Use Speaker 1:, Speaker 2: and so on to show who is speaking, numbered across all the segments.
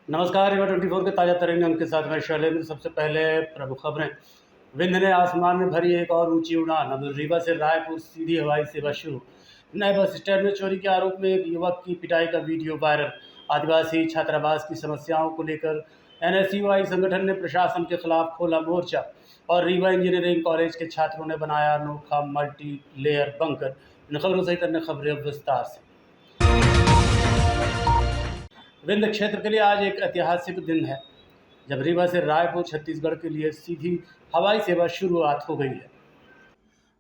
Speaker 1: नमस्कार, रिवा 24 के ताज़ा तरीन अंक के साथ मैं शैलेंद्र। सबसे पहले प्रमुख खबरें। विंध्य ने आसमान में भरी एक और ऊंची उड़ान। अब रीवा से रायपुर सीधी हवाई सेवा शुरू। नए बस स्टैंड में चोरी के आरोप में एक युवक की पिटाई का वीडियो वायरल। आदिवासी छात्रावास की समस्याओं को लेकर NSUI संगठन ने प्रशासन के खिलाफ खोला मोर्चा। और रीवा इंजीनियरिंग कॉलेज के छात्रों ने बनाया अनोखा मल्टी लेयर बंकर। इन खबरों सहित अन्य खबरें अब विस्तार से। विंध्य क्षेत्र के लिए आज एक ऐतिहासिक दिन है, जब रीवा से रायपुर छत्तीसगढ़ के लिए सीधी हवाई सेवा शुरुआत हो गई है।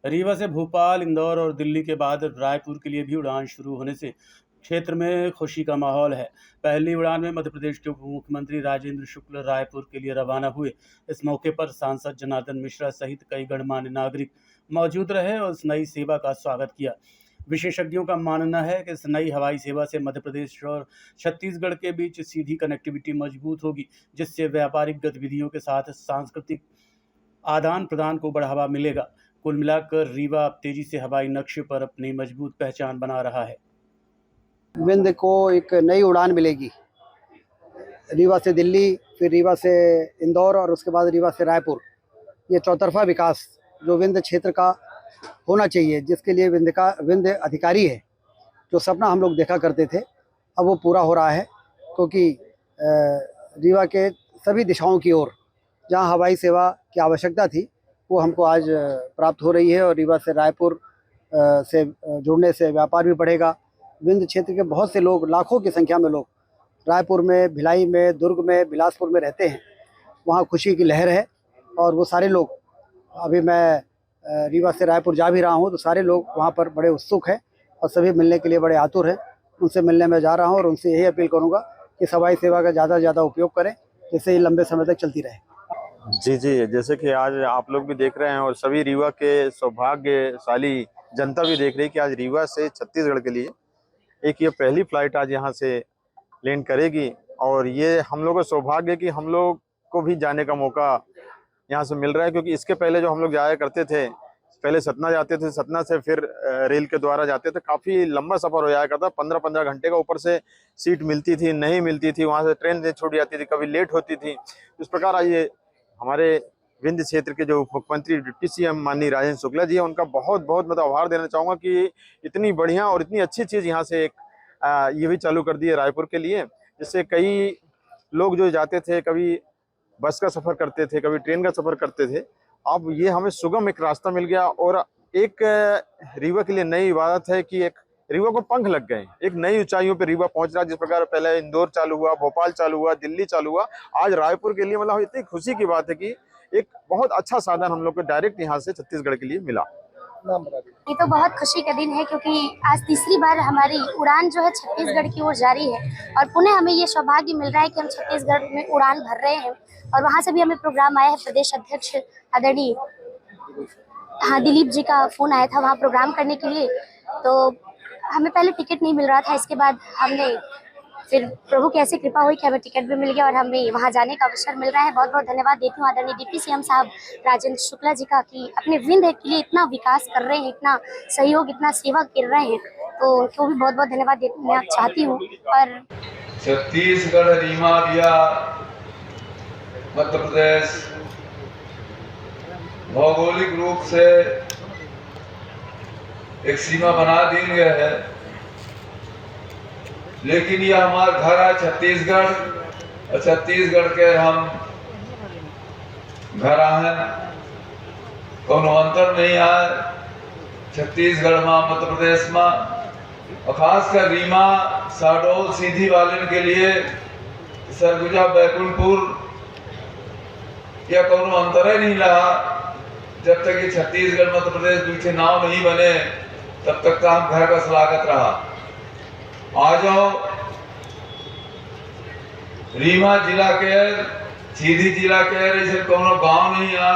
Speaker 1: रीवा से भोपाल, इंदौर और दिल्ली के बाद रायपुर के लिए भी उड़ान शुरू होने से क्षेत्र में खुशी का माहौल है। पहली उड़ान में मध्य प्रदेश के उप मुख्यमंत्री राजेंद्र शुक्ल रायपुर के लिए रवाना हुए। इस मौके पर सांसद जनार्दन मिश्रा सहित कई गणमान्य नागरिक मौजूद रहे और इस नई सेवा का स्वागत किया। विशेषज्ञों का मानना है कि इस नई हवाई सेवा से मध्य प्रदेश और छत्तीसगढ़ के बीच सीधी कनेक्टिविटी मजबूत होगी, जिससे व्यापारिक गतिविधियों के साथ सांस्कृतिक आदान प्रदान को बढ़ावा मिलेगा। कुल मिलाकर रीवा अब तेजी से हवाई नक्शे पर अपनी मजबूत पहचान बना रहा है।
Speaker 2: विंध्य को एक नई उड़ान मिलेगी, रीवा से दिल्ली, फिर रीवा से इंदौर और उसके बाद रीवा से रायपुर। ये चौतरफा विकास जो विंध्य क्षेत्र का होना चाहिए, जिसके लिए विंध्य अधिकारी है, जो सपना हम लोग देखा करते थे, अब वो पूरा हो रहा है। क्योंकि रीवा के सभी दिशाओं की ओर जहां हवाई सेवा की आवश्यकता थी, वो हमको आज प्राप्त हो रही है। और रीवा से रायपुर से जुड़ने से व्यापार भी बढ़ेगा। विंध्य क्षेत्र के बहुत से लोग, लाखों की संख्या में लोग रायपुर में, भिलाई में, दुर्ग में, बिलासपुर में रहते हैं। वहाँ खुशी की लहर है और वो सारे लोग, अभी मैं रीवा से रायपुर जा भी रहा हूँ, तो सारे लोग वहाँ पर बड़े उत्सुक हैं और सभी मिलने के लिए बड़े आतुर हैं। उनसे मिलने में जा रहा हूँ और उनसे यही अपील करूँगा कि हवाई सेवा का ज़्यादा से ज़्यादा उपयोग करें, जिससे ये लंबे समय तक चलती रहे।
Speaker 3: जी, जैसे कि आज आप लोग भी देख रहे हैं और सभी रीवा के सौभाग्यशाली जनता भी देख रही है कि आज रीवा से छत्तीसगढ़ के लिए एक ये पहली फ्लाइट आज यहाँ से लैंड करेगी। और ये हम लोग का सौभाग्य है कि हम लोग को भी जाने का मौका यहाँ से मिल रहा है, क्योंकि इसके पहले जो हम लोग जाया करते थे, पहले सतना जाते थे, सतना से फिर रेल के द्वारा जाते थे, काफ़ी लंबा सफ़र हो जाया करता, 15-15 घंटे का। ऊपर से सीट मिलती थी, नहीं मिलती थी, वहाँ से ट्रेन छूट जाती थी, कभी लेट होती थी। इस प्रकार आज ये हमारे विंध्य क्षेत्र के जो मुख्यमंत्री डिप्टी CM माननीय राजेंद्र शुक्ला जी है, उनका बहुत बहुत मतलब आभार देना चाहूँगा कि इतनी बढ़िया और इतनी अच्छी चीज़ यहाँ से एक ये भी चालू कर दी है रायपुर के लिए, जिससे कई लोग जो जाते थे, कभी बस का सफ़र करते थे, कभी ट्रेन का सफ़र करते थे, अब ये हमें सुगम एक रास्ता मिल गया। और एक रीवा के लिए नई इबादत है कि एक रीवा को पंख लग गए, एक नई ऊंचाइयों पे रीवा पहुंच रहा है। जिस प्रकार पहले इंदौर चालू हुआ, भोपाल चालू हुआ, दिल्ली चालू हुआ, आज रायपुर के लिए मतलब इतनी खुशी की बात है कि एक बहुत अच्छा साधन हम लोग को डायरेक्ट यहाँ से छत्तीसगढ़ के लिए मिला।
Speaker 4: ये तो बहुत खुशी का दिन है, क्योंकि आज तीसरी बार हमारी उड़ान जो है छत्तीसगढ़ की ओर जारी है और पुनः हमें ये सौभाग्य मिल रहा है कि हम छत्तीसगढ़ में उड़ान भर रहे हैं। और वहाँ से भी हमें प्रोग्राम आया है, प्रदेश अध्यक्ष आदरणीय दिलीप जी का फोन आया था वहाँ प्रोग्राम करने के लिए। तो हमें पहले टिकट नहीं मिल रहा था, इसके बाद हमने फिर प्रभु की ऐसी कृपा हुई कि हमें टिकट भी मिल गया और हमें वहाँ जाने का अवसर मिल रहा है। बहुत बहुत धन्यवाद देती हूँ आदरणीय डिप्टी CM साहब राजेंद्र शुक्ला जी का, कि अपने विंध्य के लिए इतना विकास कर रहे हैं, इतना सहयोग, इतना सेवा कर रहे हैं। तो उनको भी बहुत बहुत धन्यवाद देना चाहती हूँ। और
Speaker 5: छत्तीसगढ़, रीवा, मध्य प्रदेश भौगोलिक रूप से एक सीमा बना दी गई है, लेकिन यह हमारा घर है छत्तीसगढ़ और छत्तीसगढ़ के हम घर हैं, कोनो अंतर नहीं है छत्तीसगढ़ में, मध्य प्रदेश में। और खासकर रीवा शहडोल सीधी वाले के लिए सरगुजा बैकुंठपुर या कोनो अंतर ही नहीं रहा। जब तक ये छत्तीसगढ़ मध्य प्रदेश दूसरे नाव नहीं बने, तब तक का हम घर का स्वागत रहा। आ जाओ रीवा जिला के, सीधी जिला के, ऐसे कोनो गांव नहीं आ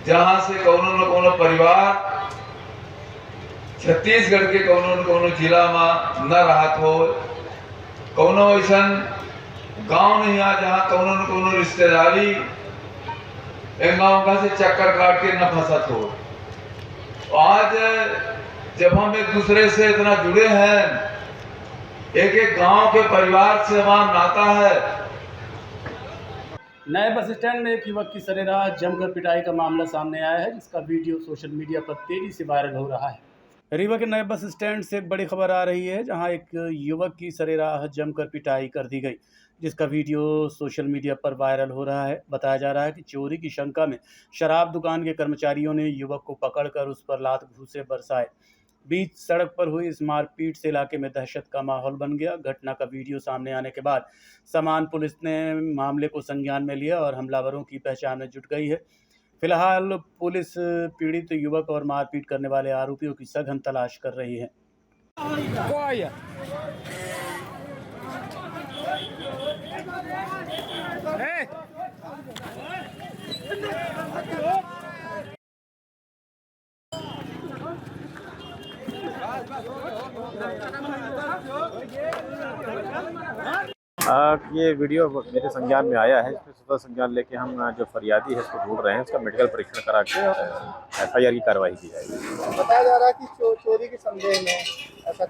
Speaker 5: जहां से कोनो न कोनो परिवार छत्तीसगढ़ के कोनो न कोनो जिला में न रहत हो। कोनो ऐसा गांव नहीं आ जहां कोनो न कोनो रिश्तेदारी एक गांव का से चक्कर काट के न फंसत हो। आज जब हम एक दूसरे से इतना जुड़े हैं एक एक गांव के परिवार से हमारा नाता है।
Speaker 1: नए बस स्टैंड में एक युवक की सरेराह जमकर पिटाई का मामला सामने आया है, जिसका वीडियो सोशल मीडिया पर तेजी से वायरल हो रहा है। रीवा के नए बस स्टैंड से एक बड़ी खबर आ रही है, जहां एक युवक की सरेराह जमकर पिटाई कर दी गई, जिसका वीडियो सोशल मीडिया पर वायरल हो रहा है। बताया जा रहा है कि चोरी की शंका में शराब दुकान के कर्मचारियों ने युवक को पकड़कर उस पर लात घूंसे बरसाए। बीच सड़क पर हुई इस मारपीट से इलाके में दहशत का माहौल बन गया। घटना का वीडियो सामने आने के बाद समान पुलिस ने मामले को संज्ञान में लिया और हमलावरों की पहचान में जुट गई है। फिलहाल पुलिस पीड़ित युवक और मारपीट करने वाले आरोपियों की सघन तलाश कर रही है।
Speaker 3: ये वीडियो मेरे संज्ञान में आया है। इसमें स्वतः संज्ञान लेके हम जो फरियादी है उसको ढूंढ रहे हैं, उसका मेडिकल परीक्षण करा के FIR की कार्रवाई की जाएगी।
Speaker 2: बताया जा रहा है कि चोरी के संदेह में ऐसा।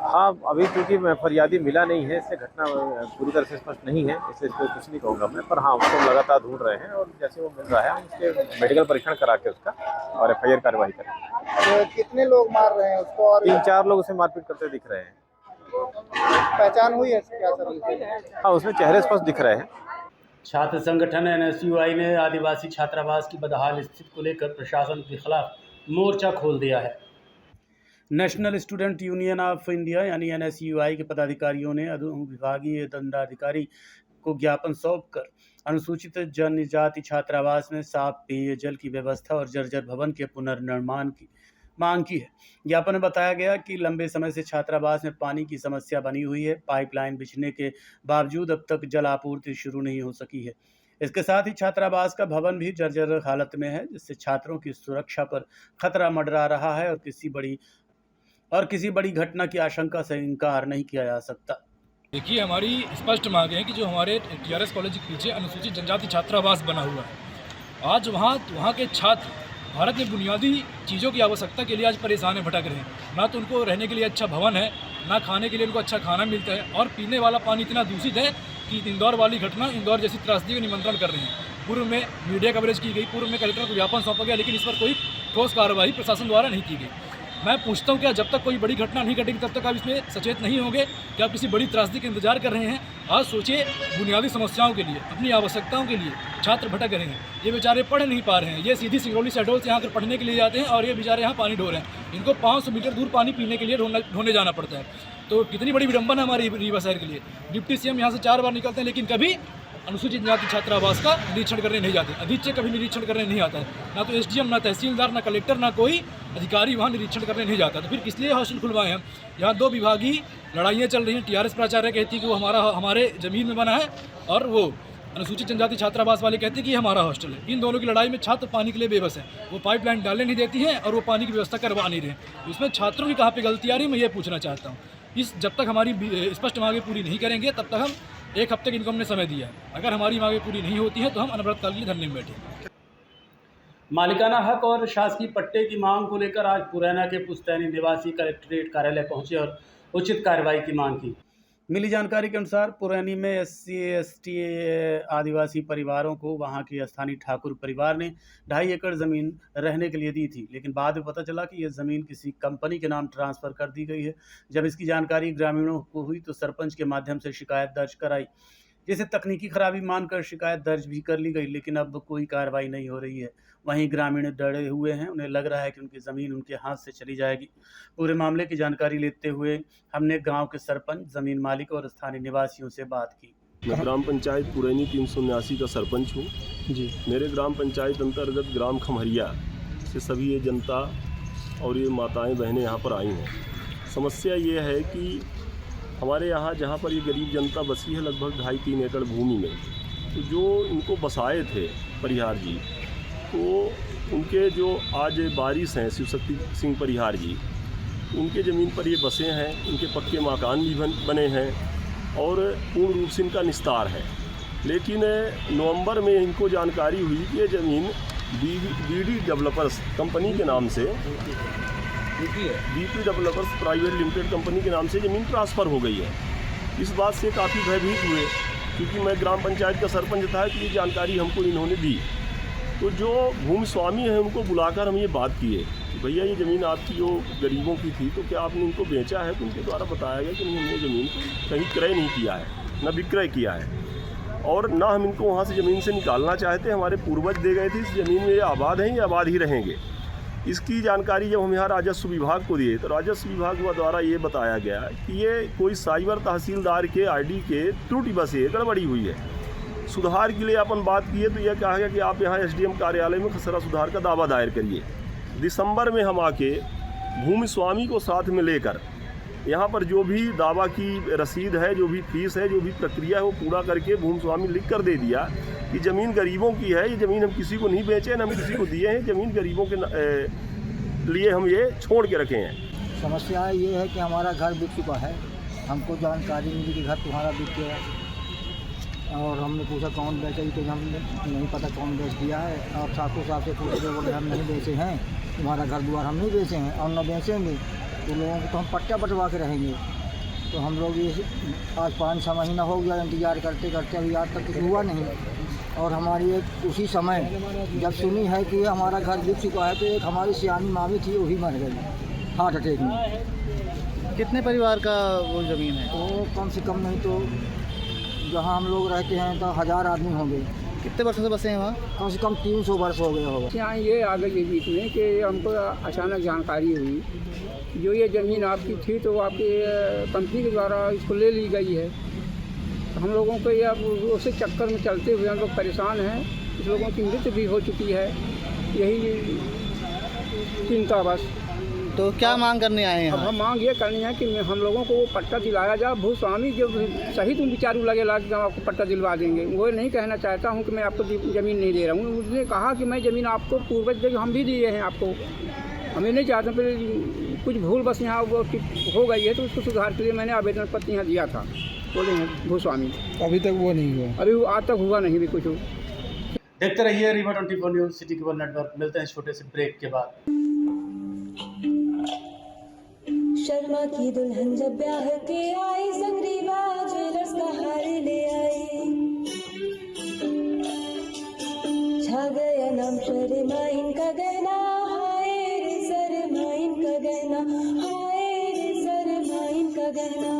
Speaker 3: हाँ, अभी क्योंकि फरियादी मिला नहीं है, इससे घटना पूरी तरह से स्पष्ट नहीं है, इसलिए इसको कुछ नहीं कहूँगा मैं। पर हाँ, उसको लगातार ढूंढ रहे हैं और जैसे वो मिल रहा है हम उसके मेडिकल परीक्षण करा के उसका और FIR कार्रवाई करेंगे।
Speaker 2: तो कितने लोग मार रहे हैं उसको और
Speaker 3: 3-4 लोग उसे मारपीट करते दिख रहे हैं।
Speaker 2: पहचान हुई है क्या सर?
Speaker 3: हाँ, उसमें चेहरे स्पष्ट दिख रहे हैं।
Speaker 1: छात्र संगठन NSUI ने आदिवासी छात्रावास की बदहाल स्थिति को लेकर प्रशासन के खिलाफ मोर्चा खोल दिया है। National student union of India यानी NSUI के पदाधिकारियों ने अनुविभागीय दंडाधिकारी को ज्ञापन सौंपकर अनुसूचित जनजाति छात्रावास में साफ पेयजल की व्यवस्था और जर्जर भवन के पुनर्निर्माण की मांग की है। ज्ञापन में बताया गया कि लंबे समय से छात्रावास में पानी की समस्या बनी हुई है। पाइपलाइन बिछने के बावजूद अब तक जल आपूर्ति शुरू नहीं हो सकी है। इसके साथ ही छात्रावास का भवन भी जर्जर हालत में है, जिससे छात्रों की सुरक्षा पर खतरा मंडरा रहा है और किसी बड़ी घटना की आशंका से इनकार नहीं किया जा सकता।
Speaker 6: देखिए, हमारी स्पष्ट मांग है कि जो हमारे TRS कॉलेज के पीछे अनुसूचित जनजाति छात्रावास बना हुआ है, आज वहाँ के छात्र भारत में बुनियादी चीज़ों की आवश्यकता के लिए आज परेशान है, भटक रहे हैं। ना तो उनको रहने के लिए अच्छा भवन है, ना खाने के लिए उनको अच्छा खाना मिलता है, और पीने वाला पानी इतना दूषित है कि इंदौर वाली घटना, इंदौर जैसी त्रासदी का निमंत्रण कर रहे हैं। पूर्व में मीडिया कवरेज की गई, पूर्व में कलेक्टर को ज्ञापन सौंपा गया, लेकिन इस पर कोई ठोस कार्रवाई प्रशासन द्वारा नहीं की गई। मैं पूछता हूँ, क्या जब तक कोई बड़ी घटना नहीं घटेगी तब तक आप इसमें सचेत नहीं होंगे? क्या आप किसी बड़ी त्रासदी का इंतजार कर रहे हैं? आज सोचिए, बुनियादी समस्याओं के लिए, अपनी आवश्यकताओं के लिए छात्र भटक रहे हैं। ये बेचारे पढ़ नहीं पा रहे हैं। ये सीधी सिंगरौली शहडोल से यहाँ कर पढ़ने के लिए जाते हैं और ये बेचारे यहाँ पानी ढो रहे हैं। इनको 500 मीटर दूर पानी पीने के लिए ढोने जाना पड़ता है। तो कितनी बड़ी विडंबना है हमारी रीवा शहर के लिए। डिप्टी CM यहाँ से 4 बार निकलते हैं, लेकिन कभी अनुसूचित जाति छात्रावास का निरीक्षण करने नहीं जाते। अधीक्षक कभी निरीक्षण करने नहीं आता है। ना तो SDM, ना तहसीलदार, ना कलेक्टर, ना कोई अधिकारी वहाँ निरीक्षण करने नहीं जाता। तो फिर किस लिए हॉस्टल खुलवाए हम? यहाँ 2 विभागीय लड़ाइयाँ चल रही हैं। TRS प्राचार्य कहती है कि वो हमारे ज़मीन में बना है, और वो अनुसूचित जनजाति छात्रावास वाले कहते हैं कि हमारा हॉस्टल है। इन दोनों की लड़ाई में छात्र पानी के लिए बेबस है। वो पाइपलाइन डालने नहीं देती है और वो पानी की व्यवस्था करवा नहीं रहे। इसमें छात्रों की कहाँ पे गलती आ रही है, मैं ये पूछना चाहता हूँ। जब तक हमारी स्पष्ट मांगें पूरी नहीं करेंगे, तब तक हम 1 हफ्ते की इनको हमने समय दिया है। अगर हमारी मांगें पूरी नहीं होती हैं तो हम अनवरतकाल के लिए धरने में बैठे।
Speaker 1: मालिकाना हक और शासकीय पट्टे की मांग को लेकर आज पुरैना के पुस्तैनी निवासी कलेक्ट्रेट कार्यालय पहुंचे और उचित कार्रवाई की मांग की। मिली जानकारी के अनुसार पुरैनी में SC/ST आदिवासी परिवारों को वहां के स्थानीय ठाकुर परिवार ने 2.5 एकड़ ज़मीन रहने के लिए दी थी, लेकिन बाद में पता चला कि यह ज़मीन किसी कंपनी के नाम ट्रांसफ़र कर दी गई है। जब इसकी जानकारी ग्रामीणों को हुई तो सरपंच के माध्यम से शिकायत दर्ज कराई, जिसे तकनीकी खराबी मानकर शिकायत दर्ज भी कर ली गई, लेकिन अब कोई कार्रवाई नहीं हो रही है। वहीं ग्रामीण डरे हुए हैं, उन्हें लग रहा है कि उनकी ज़मीन उनके हाथ से चली जाएगी। पूरे मामले की जानकारी लेते हुए हमने गांव के सरपंच, ज़मीन मालिक और स्थानीय निवासियों से बात की।
Speaker 7: मैं ग्राम पंचायत पुरैनी 379 का सरपंच हूँ जी। मेरे ग्राम पंचायत अंतर्गत ग्राम खमहरिया से सभी ये जनता और ये माताएं बहनें यहाँ पर आई हैं। समस्या ये है कि हमारे यहाँ जहाँ पर ये गरीब जनता बसी है लगभग 2.5-3 एकड़ भूमि में, तो जो इनको बसाए थे परिहार जी, तो उनके जो आज वारिस हैं शिवशक्ति सिंह परिहार जी, उनके ज़मीन पर ये बसे हैं। उनके पक्के मकान भी बने हैं और पूर्ण रूप से इनका निस्तार है। लेकिन नवंबर में इनको जानकारी हुई कि ये ज़मीन BD डेवलपर्स कंपनी के नाम से BP developers private limited company के नाम से ज़मीन ट्रांसफ़र हो गई है। इस बात से काफ़ी भयभीत हुए, क्योंकि मैं ग्राम पंचायत का सरपंच था कि ये जानकारी हमको इन्होंने दी। तो जो भूमि स्वामी है उनको बुलाकर हम ये बात किए कि भैया ये ज़मीन आपकी जो गरीबों की थी, तो क्या आपने इनको बेचा है? तो उनके द्वारा बताया गया कि नहीं, हमने ज़मीन कहीं क्रय नहीं किया है, न विक्रय किया है, और ना हम इनको वहाँ से ज़मीन से निकालना चाहते। हमारे पूर्वज दे गए थे, इस ज़मीन में ये आबाद हैं, ये आबाद ही रहेंगे। इसकी जानकारी जब हम यहाँ राजस्व विभाग को दिए, तो राजस्व विभाग द्वारा ये बताया गया कि ये कोई साइबर तहसीलदार के आईडी के त्रुटि बस ये गड़बड़ी हुई है। सुधार के लिए अपन बात किए तो यह कहा गया कि आप यहाँ एसडीएम कार्यालय में खसरा सुधार का दावा दायर करिए। दिसंबर में हम आके भूमि स्वामी को साथ में लेकर यहाँ पर जो भी दावा की रसीद है, जो भी फीस है, जो भी प्रक्रिया है, वो पूरा करके भूमि स्वामी लिख कर दे दिया कि ज़मीन गरीबों की है, ये ज़मीन हम किसी को नहीं बेचे, न हम किसी को दिए हैं, ज़मीन गरीबों के लिए हम ये छोड़ के रखे हैं।
Speaker 2: समस्या ये है कि हमारा घर बिक चुका है, हमको जानकारी मिली कि घर तुम्हारा बिक गया, और हमने पूछा कौन बेचा, तो हमने नहीं पता कौन बेच दिया है। और ठाकुर साहब से पूछे, बोले हम नहीं बेचे हैं, तुम्हारा घर द्वार हम नहीं बेचे हैं और न बेचेंगे, तो लोगों को तो हम पट्टा बंटवा के रहेंगे। तो हम लोग ये आज 5-6 महीना हो गया इंतज़ार करते करते, अभी आज तक कुछ हुआ नहीं। और हमारी एक उसी समय जब सुनी है कि हमारा घर बिक चुका है, तो एक हमारी सियानी मामी थी, वो भी मर गई हार्ट अटैक में।
Speaker 8: कितने परिवार का वो ज़मीन है?
Speaker 2: वो कम से कम नहीं तो जहाँ हम लोग रहते हैं तो 1000 आदमी होंगे।
Speaker 8: कितने वर्षों से बसे हैं वहाँ?
Speaker 2: कम से कम 300 वर्ष हो गया होगा।
Speaker 9: यहाँ ये आ गई है बीच में कि हमको अचानक जानकारी हुई, जो ये ज़मीन आपकी थी तो आपके कंपनी के द्वारा इसको ले ली गई है। हम लोगों को ये अब उसी चक्कर में चलते हुए हम लोग परेशान हैं। कुछ लोगों की मृत्यु भी हो चुकी है, यही चिंता बस।
Speaker 8: तो क्या मांग करने आए हैं?
Speaker 9: अब हम मांग ये करनी है कि हम लोगों को वो पट्टा दिलाया जाए। भूस्वामी जो सही तुम विचारू लगेगा कि हम आपको पट्टा दिलवा देंगे, वो नहीं कहना चाहता हूँ कि मैं आपको ज़मीन नहीं दे रहा हूँ। उसने कहा कि मैं ज़मीन आपको पूर्वज दे, हम भी दिए हैं आपको, हमें नहीं चाहते। फिर कुछ भूल बस यहाँ वो हो गई है, तो उसको सुधार के लिए मैंने आवेदन पत्र यहाँ दिया था, बोले हैं भूस्वामी।
Speaker 8: अभी तक वो नहीं हुआ?
Speaker 9: अभी आज तक हुआ नहीं भी कुछ।
Speaker 1: देखते रहिए Rewa 24 news city cable network. मिलते हैं छोटे से ब्रेक के बाद।
Speaker 10: शर्मा की दुल्हन जब ब्याह के आई, संग रीवा ज्वेलर्स का हार ले आई। छा गया नाम शर्मा इनका गहना, हाय रे शर्मा इनका गहना, हाय रे शर्मा इनका गहना।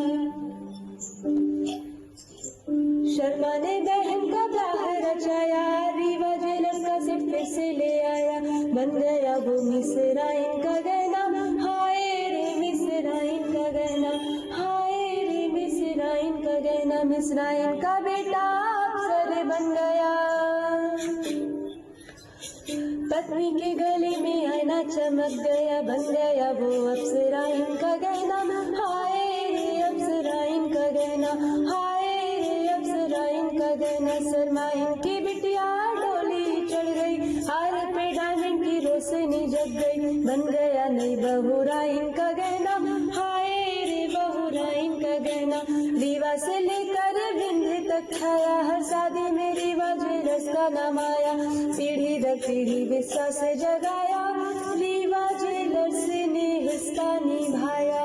Speaker 10: शर्मा ने बहन का ब्याह रचाया, रीवा ज्वेलर्स का सेट फिर से ले आया। बन गया वो मिसरा इनका गहना, हाय रे मिसरा इनका गहना, हाय रे मिसरा इनका गहना। मिसरा इनका बेटा अफसर बन गया, पत्नी के गले में आईना चमक गया। बन गया वो अफसरा इनका गहना, हाय रे अफसरा इनका गहना, हाय रे अफसरा इनका गहना। शर्मा इनकी बिटिया डोली चढ़ गई, हार पे डायमंड की रोशनी जग गई। बन गया नई बहुरा इनका गहना, हाय रे बहुरा इनका गहना। रीवा से लेकर बिंद तक खाया, हर शादी में रीवा ज्वेलर्स का नाम आया। पीढ़ी दर पीढ़ी विश्वास से जगाया, रीवा ज्वेलर्स ने हिस्सा निभाया।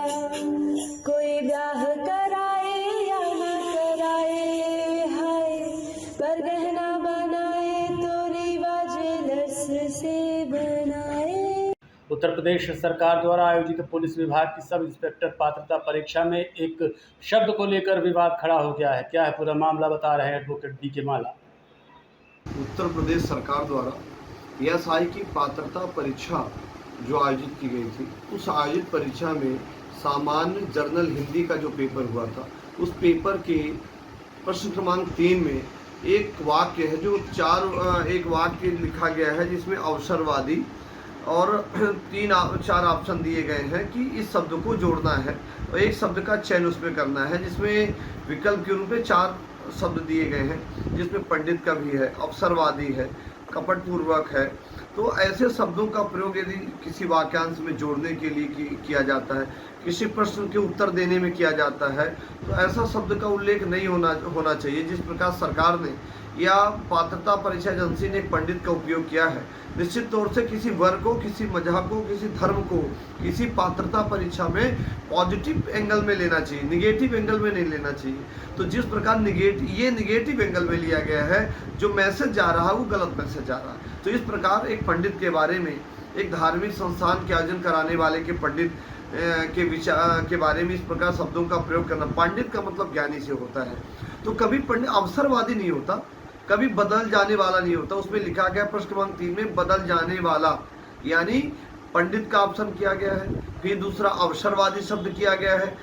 Speaker 10: कोई ब्याह कराए या न कराए, हाय पर गहना बनाए तो रीवा ज्वेलर्स से बनाए।
Speaker 1: उत्तर प्रदेश सरकार द्वारा आयोजित पुलिस विभाग की सब इंस्पेक्टर पात्रता परीक्षा में एक शब्द को लेकर विवाद खड़ा हो गया है। क्या है पूरा मामला, बता रहे हैं एडवोकेट बी.के. माला।
Speaker 11: उत्तर प्रदेश सरकार द्वारा एएसआई की पात्रता परीक्षा जो आयोजित की गई थी, उस आयोजित परीक्षा में सामान्य जर्नल हिंदी का जो पेपर हुआ था, उस पेपर के प्रश्न क्रमांक 3 में एक वाक्य है जो एक वाक्य लिखा गया है, जिसमें अवसरवादी और 3-4 ऑप्शन दिए गए हैं कि इस शब्द को जोड़ना है और एक शब्द का चयन उसमें करना है, जिसमें विकल्प के रूप में 4 शब्द दिए गए हैं, जिसमें पंडित का भी है, अवसरवादी है, कपटपूर्वक है। तो ऐसे शब्दों का प्रयोग यदि किसी वाक्यांश में जोड़ने के लिए किया जाता है, किसी प्रश्न के उत्तर देने में किया जाता है, तो ऐसा शब्द का उल्लेख नहीं होना चाहिए। जिस प्रकार सरकार ने या पात्रता परीक्षा एजेंसी ने एक पंडित का उपयोग किया है, निश्चित तौर से किसी वर्ग को, किसी मजहब को, किसी धर्म को किसी पात्रता परीक्षा में पॉजिटिव एंगल में लेना चाहिए, निगेटिव एंगल में नहीं लेना चाहिए। तो जिस प्रकार ये निगेटिव एंगल में लिया गया है, जो मैसेज जा रहा है वो गलत मैसेज जा रहा है। तो इस प्रकार एक पंडित के बारे में, एक धार्मिक संस्थान के आयोजन कराने वाले के पंडित के विचार के बारे में इस प्रकार शब्दों का प्रयोग करना, पंडित का मतलब ज्ञानी से होता है। तो कभी पंडित अवसरवादी नहीं होता, कभी बदल जाने वाला नहीं होता। उसमें लिखा गया प्रश्न क्रमांक 3 में बदल जाने वाला, यानी पंडित का ऑप्शन किया गया है। फिर दूसरा अवसरवादी शब्द किया गया है,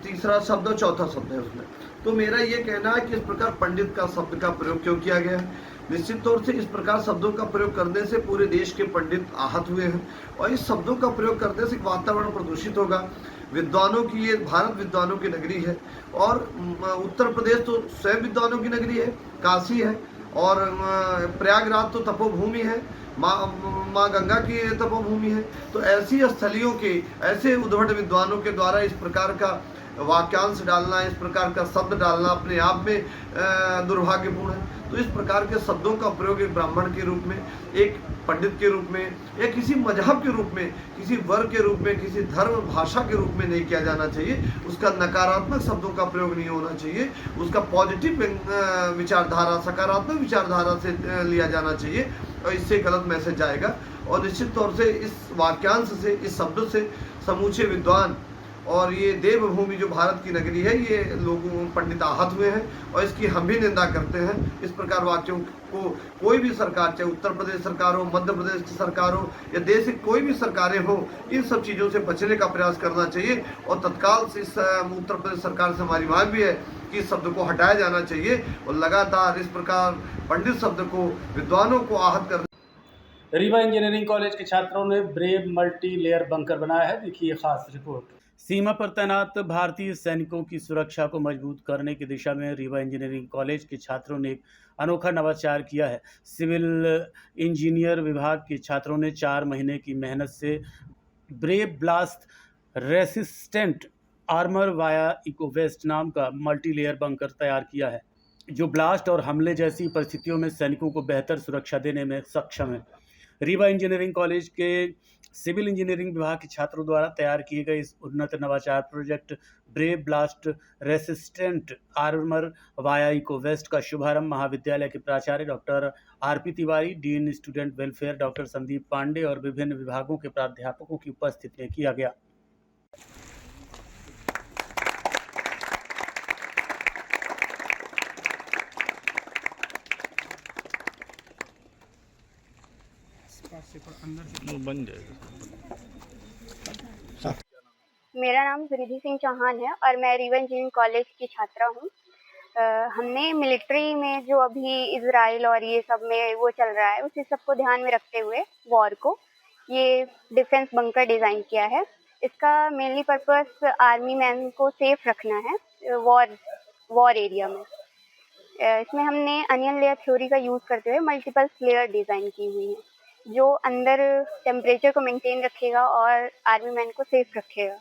Speaker 11: तीसरा शब्द और चौथा शब्द है उसमें। तो मेरा ये कहना है कि इस प्रकार पंडित का शब्द का प्रयोग क्यों किया गया है। निश्चित तौर से इस प्रकार शब्दों का प्रयोग करने से पूरे देश के पंडित आहत हुए हैं, और इस शब्दों का प्रयोग करने से वातावरण प्रदूषित होगा। विद्वानों की ये भारत विद्वानों की नगरी है, और उत्तर प्रदेश तो स्वयं विद्वानों की नगरी है, काशी है, और प्रयागराज तो तपोभूमि है, माँ गंगा की तपोभूमि है। तो ऐसी स्थलियों के, ऐसे उद्भट विद्वानों के द्वारा इस प्रकार का वाक्यांश डालना, इस प्रकार का शब्द डालना अपने आप में दुर्भाग्यपूर्ण है। तो इस प्रकार के शब्दों का प्रयोग एक ब्राह्मण के रूप में, एक पंडित के रूप में, या किसी मजहब के रूप में, किसी वर्ग के रूप में, किसी धर्म भाषा के रूप में नहीं किया जाना चाहिए। उसका नकारात्मक शब्दों का प्रयोग नहीं होना चाहिए, उसका पॉजिटिव विचारधारा, सकारात्मक विचारधारा से लिया जाना चाहिए, और इससे गलत मैसेज जाएगा। और निश्चित तौर से इस वाक्यांश से, इस शब्द से समूचे विद्वान और ये देवभूमि जो भारत की नगरी है, ये लोगों पंडित आहत हुए हैं, और इसकी हम भी निंदा करते हैं। इस प्रकार वाक्यों को कोई भी सरकार, चाहे उत्तर प्रदेश सरकार हो, मध्य प्रदेश की सरकार हो, या देश की कोई भी सरकारें हो, इन सब चीज़ों से बचने का प्रयास करना चाहिए। और तत्काल से इस उत्तर प्रदेश सरकार से हमारी मांग भी है कि इस शब्द को हटाया जाना चाहिए, और लगातार इस प्रकार पंडित शब्द को, विद्वानों को आहत कर।
Speaker 1: रीवा इंजीनियरिंग कॉलेज के छात्रों ने ब्रेव मल्टी लेयर बंकर बनाया है। देखिए खास रिपोर्ट। सीमा पर तैनात भारतीय सैनिकों की सुरक्षा को मजबूत करने की दिशा में रीवा इंजीनियरिंग कॉलेज के छात्रों ने एक अनोखा नवाचार किया है। सिविल इंजीनियर विभाग के छात्रों ने 4 महीने की मेहनत से brave blast resistant armour via ecowaste नाम का मल्टी लेयर बंकर तैयार किया है, जो ब्लास्ट और हमले जैसी परिस्थितियों में सैनिकों को बेहतर सुरक्षा देने में सक्षम है। रीवा इंजीनियरिंग कॉलेज के सिविल इंजीनियरिंग विभाग के छात्रों द्वारा तैयार किए गए इस उन्नत नवाचार project brave blast resistant armour via ecowaste का शुभारंभ महाविद्यालय के प्राचार्य doctor RP Tiwari, dean student welfare doctor Sandeep Pandey और विभिन्न विभागों के प्राध्यापकों की उपस्थिति में किया गया।
Speaker 3: बन जाएगा।
Speaker 4: मेरा नाम रिद्धि सिंह चौहान है और मैं रीवा इंजीनियरिंग कॉलेज की छात्रा हूँ। हमने मिलिट्री में जो अभी इजराइल और ये सब में वो चल रहा है, उसी सब को ध्यान में रखते हुए वॉर को ये डिफेंस बंकर डिज़ाइन किया है। इसका मेनली पर्पस आर्मी मैन को सेफ रखना है वॉर एरिया में। इसमें हमने अनियन लेयर थ्योरी का यूज़ करते हुए मल्टीपल लेयर डिज़ाइन की हुई है, जो अंदर टेम्परेचर को मेंटेन रखेगा और आर्मी मैन को सेफ रखेगा।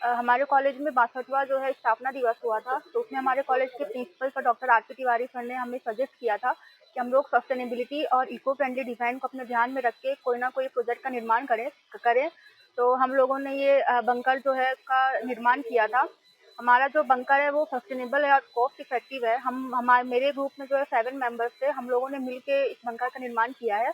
Speaker 12: हमारे कॉलेज में 62वां जो है स्थापना दिवस हुआ था, तो उसमें हमारे कॉलेज के प्रिंसिपल का डॉक्टर आरपी तिवारी सर ने हमें सजेस्ट किया था कि हम लोग सस्टेनेबिलिटी और इको फ्रेंडली डिज़ाइन को अपने ध्यान में रख के कोई ना कोई प्रोजेक्ट का निर्माण करें। तो हम लोगों ने ये बंकर जो है का निर्माण किया था। हमारा जो बंकर है वो सस्टेनेबल है और कॉस्ट इफेक्टिव है। मेरे ग्रुप में जो है 7 मेंबर्स थे, हम लोगों ने मिलके इस बंकर का निर्माण किया है।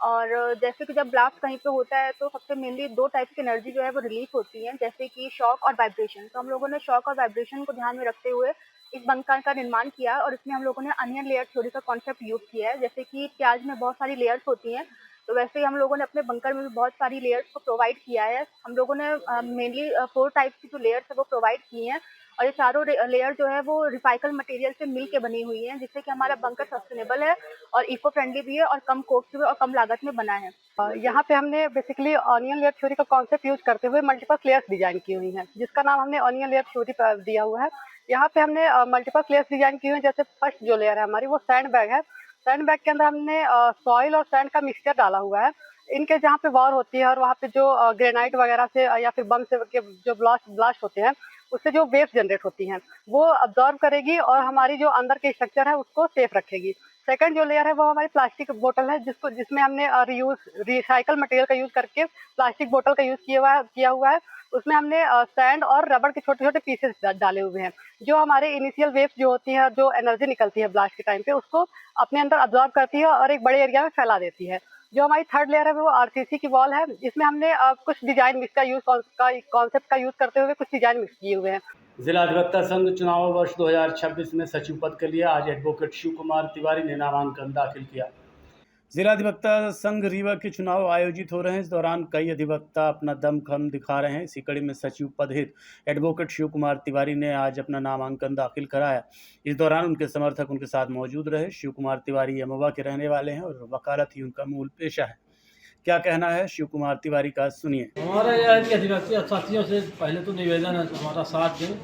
Speaker 12: और जैसे कि जब ब्लास्ट कहीं पे होता है तो सबसे मेनली 2 टाइप की एनर्जी जो है वो रिलीज होती है, जैसे कि शॉक और वाइब्रेशन। तो हम लोगों ने शॉक और वाइब्रेशन को ध्यान में रखते हुए इस बंकर का निर्माण किया, और इसमें हम लोगों ने अनियन लेयर थ्योरी का कॉन्सेप्ट यूज़ किया है। जैसे कि प्याज में बहुत सारी लेयर्स होती हैं, तो वैसे ही हम लोगों ने अपने बंकर में भी बहुत सारी लेयर्स को प्रोवाइड किया है। हम लोगों ने मेनली 4 टाइप की जो लेयर्स है वो प्रोवाइड की हैं, और ये चारों लेयर जो है वो रिसाइकल मटेरियल से मिल के बनी हुई हैं, जिससे कि हमारा बंकर सस्टेनेबल है और इको फ्रेंडली भी है और कम कॉस्ट में और कम लागत में बना है।
Speaker 13: यहाँ पे हमने बेसिकली ऑनियन लेयर थ्योरी का कॉन्सेप्ट यूज करते हुए मल्टीपल लेयर्स डिजाइन की हुई हैं, जिसका नाम हमने ऑनियन लेयर थ्योरी पर दिया हुआ है। यहाँ पे हमने मल्टीपल लेयर्स डिजाइन की हुई हैं। जैसे फर्स्ट जो लेयर है हमारी वो सैंड बैग है। सैंड बैग के अंदर हमने सॉइल और सैंड का मिक्सचर डाला हुआ है, इनके जहाँ पे वॉर होती है और वहाँ पे जो ग्रेनाइट वगैरह से या फिर बम से के जो ब्लास्ट होते हैं उससे जो वेव्स जनरेट होती हैं वो अब्जॉर्ब करेगी और हमारी जो अंदर के स्ट्रक्चर है उसको सेफ रखेगी। सेकंड जो लेयर है वो हमारी प्लास्टिक बोतल है जिसमें हमने रिसाइकल मटेरियल का यूज़ करके प्लास्टिक बोतल का यूज़ किया हुआ है। उसमें हमने सैंड और रबड़ के छोटे छोटे पीसेस डाले हुए हैं जो हमारे इनिशियल वेव्स जो होती है जो एनर्जी निकलती है ब्लास्ट के टाइम पे उसको अपने अंदर अब्जॉर्ब करती है और एक बड़े एरिया में फैला देती है। जो हमारी थर्ड लेयर है वो आरसीसी की वॉल है। इसमें हमने कुछ डिजाइन मिक्स का कॉन्सेप्ट का यूज़ करते हुए कुछ डिजाइन मिक्स किए हुए हैं।
Speaker 1: जिला अधिवक्ता संघ चुनाव वर्ष 2026 में सचिव पद के लिए आज एडवोकेट शिव कुमार तिवारी ने नामांकन दाखिल किया। जिला अधिवक्ता संघ रीवा के चुनाव आयोजित हो रहे हैं। इस दौरान कई अधिवक्ता अपना दमखम दिखा रहे हैं। इसी कड़ी में सचिव पद हेतु एडवोकेट शिव कुमार तिवारी ने आज अपना नामांकन दाखिल कराया। इस दौरान उनके समर्थक उनके साथ मौजूद रहे। शिव कुमार तिवारी अमवा के रहने वाले हैं और वकालत ही उनका मूल पेशा है। क्या कहना है शिव कुमार तिवारी का, सुनिए।
Speaker 14: हमारा यह है कि अधिवक्ता साथियों से पहले तो निवेदन है हमारा साथ दें।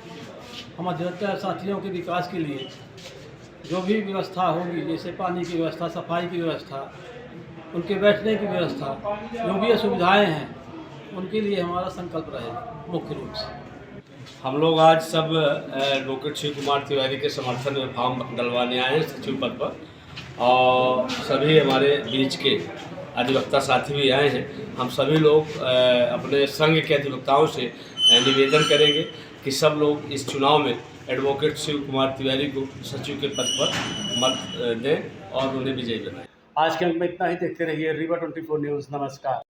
Speaker 14: हम अधिवक्ता साथियों के विकास के लिए जो भी व्यवस्था होगी, जैसे पानी की व्यवस्था, सफाई की व्यवस्था, उनके बैठने की व्यवस्था, जो भी सुविधाएं हैं उनके लिए हमारा संकल्प रहेगा मुख्य रूप से।
Speaker 15: हम लोग आज सब एडवोकेट शिव कुमार तिवारी के समर्थन में फॉर्म डलवाने आए हैं सचिव पद पर, और सभी हमारे बीच के अधिवक्ता साथी भी आए हैं। हम सभी लोग अपने संघ के अधिवक्ताओं से निवेदन करेंगे कि सब लोग इस चुनाव में एडवोकेट शिव कुमार तिवारी को सचिव के पद पर मत दें और उन्हें विजयी बनाएं।
Speaker 1: आज के अंक में इतना ही। देखते रहिए रीवा 24 न्यूज़। नमस्कार।